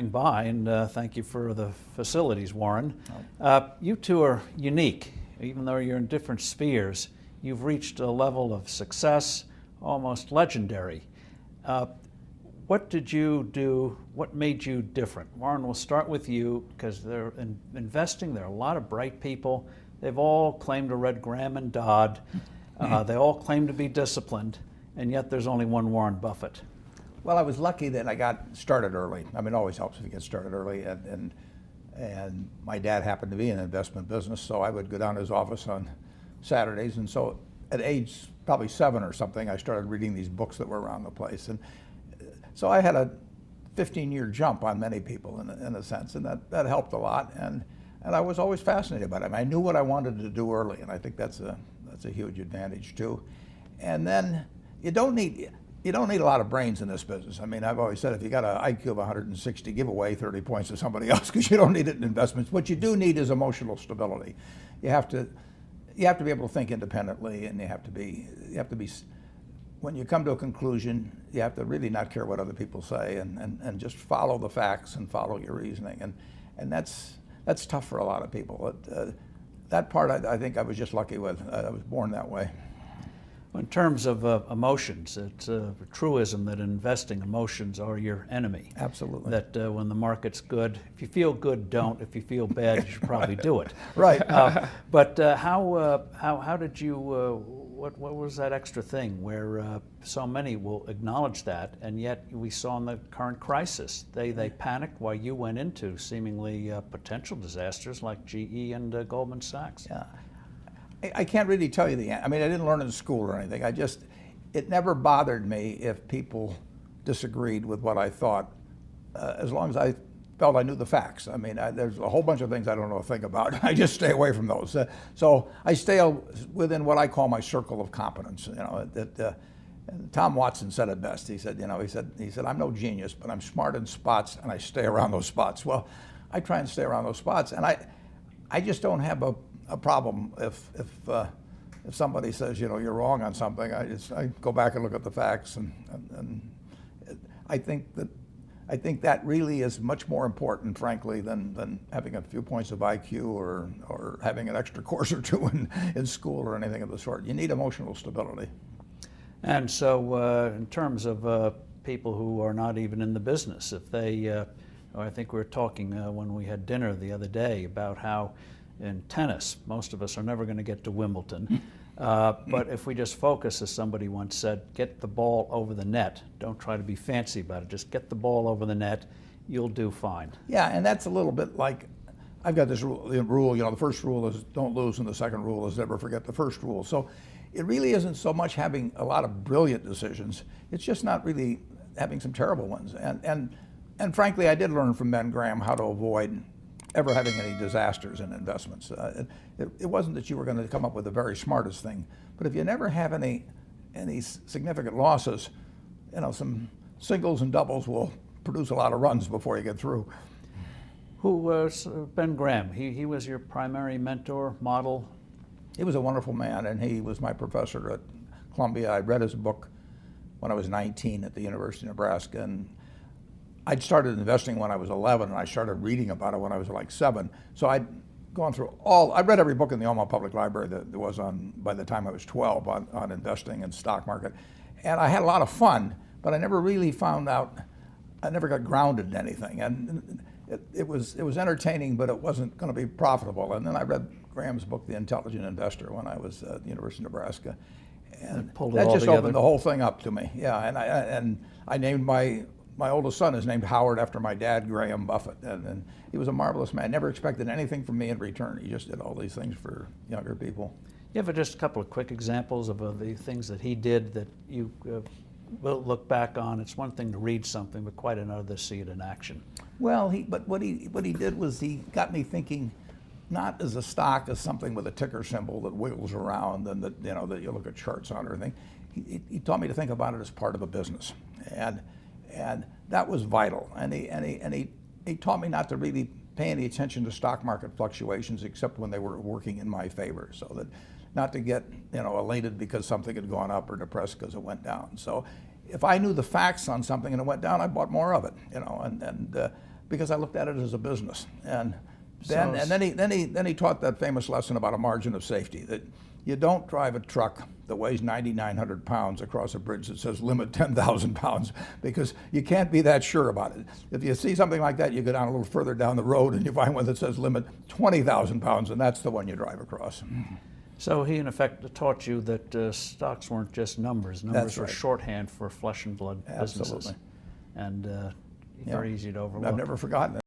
coming by, and thank you for the facilities, Warren. You two are unique. Even though you're in different spheres, you've reached a level of success almost legendary. What did you do? What made you different? Warren, we'll start with you, because they're investing. There are a lot of bright people. They've all claimed to read Graham and Dodd. They all claim to be disciplined, and yet there's only one Warren Buffett. Well, I was lucky that I got started early. I mean, it always helps if you get started early. And my dad happened to be in the investment business, so I would go down to his office on Saturdays. And so at age probably 7 or something, I started reading these books that were around the place. And so I had a 15-year jump on many people in a sense, and that helped a lot. And I was always fascinated by it. I mean, I knew what I wanted to do early, and I think that's a huge advantage too. And then you don't need a lot of brains in this business. I mean, I've always said if you got an IQ of 160, give away 30 points to somebody else, because you don't need it in investments. What you do need is emotional stability. You have to be able to think independently, and you have to be when you come to a conclusion, you have to really not care what other people say, and just follow the facts and follow your reasoning. And that's tough for a lot of people. That part I think I was just lucky with. I was born that way. In terms of emotions, it's a truism that in investing, emotions are your enemy. Absolutely. That when the market's good, if you feel good, don't. If you feel bad, you should probably do it. Right. But how did you? What was that extra thing where so many will acknowledge that, and yet we saw in the current crisis they panicked while you went into seemingly potential disasters like GE and Goldman Sachs. Yeah. I can't really tell you the answer. I mean, I didn't learn in school or anything. It never bothered me if people disagreed with what I thought, as long as I felt I knew the facts. I mean, there's a whole bunch of things I don't know a thing about. I just stay away from those. So I stay within what I call my circle of competence. You know, Tom Watson said it best. He said, I'm no genius, but I'm smart in spots, and I stay around those spots. Well, I try and stay around those spots, and I just don't have a problem if somebody says, you're wrong on something. I go back and look at the facts, and I think that really is much more important, frankly, than having a few points of IQ or having an extra course or two in school or anything of the sort. You need emotional stability. And so in terms of people who are not even in the business, if they, I think we were talking when we had dinner the other day about how in tennis, most of us are never going to get to Wimbledon. But if we just focus, as somebody once said, get the ball over the net. Don't try to be fancy about it. Just get the ball over the net. You'll do fine. Yeah, and that's a little bit like, I've got this rule, the first rule is don't lose, and the second rule is never forget the first rule. So it really isn't so much having a lot of brilliant decisions. It's just not really having some terrible ones. And frankly, I did learn from Ben Graham how to avoid ever having any disasters in investments. It wasn't that you were going to come up with the very smartest thing, but if you never have any significant losses, some singles and doubles will produce a lot of runs before you get through. Who was Ben Graham? He was your primary mentor, model? He was a wonderful man, and he was my professor at Columbia. I read his book when I was 19 at the University of Nebraska, and I'd started investing when I was 11, and I started reading about it when I was like 7. So I'd gone through I read every book in the Omaha Public Library that there was by the time I was 12 on investing and stock market. And I had a lot of fun, but I never really I never got grounded in anything. And it was entertaining, but it wasn't going to be profitable. And then I read Graham's book, The Intelligent Investor, when I was at the University of Nebraska. And that just opened the whole thing up to me. Yeah, and I named my oldest son is named Howard after my dad, Graham Buffett, and he was a marvelous man. Never expected anything from me in return. He just did all these things for younger people. You have just a couple of quick examples of the things that he did that you will look back on? It's one thing to read something, but quite another to see it in action. Well, but what he did was he got me thinking, not as a stock as something with a ticker symbol that wiggles around and that you look at charts on or anything. He taught me to think about it as part of a business, and that was vital. And he taught me not to really pay any attention to stock market fluctuations except when they were working in my favor, so that not to get elated because something had gone up or depressed because it went down. So if I knew the facts on something and it went down, I bought more of it. And because I looked at it as a business. And So- then he taught that famous lesson about a margin of safety, that you don't drive a truck that weighs 9,900 pounds across a bridge that says limit 10,000 pounds, because you can't be that sure about it. If you see something like that, you go down a little further down the road and you find one that says limit 20,000 pounds, and that's the one you drive across. So he, in effect, taught you that stocks weren't just numbers. Numbers That's were right. shorthand for flesh and blood businesses. Absolutely. And Yeah. very easy to overlook. I've never forgotten it.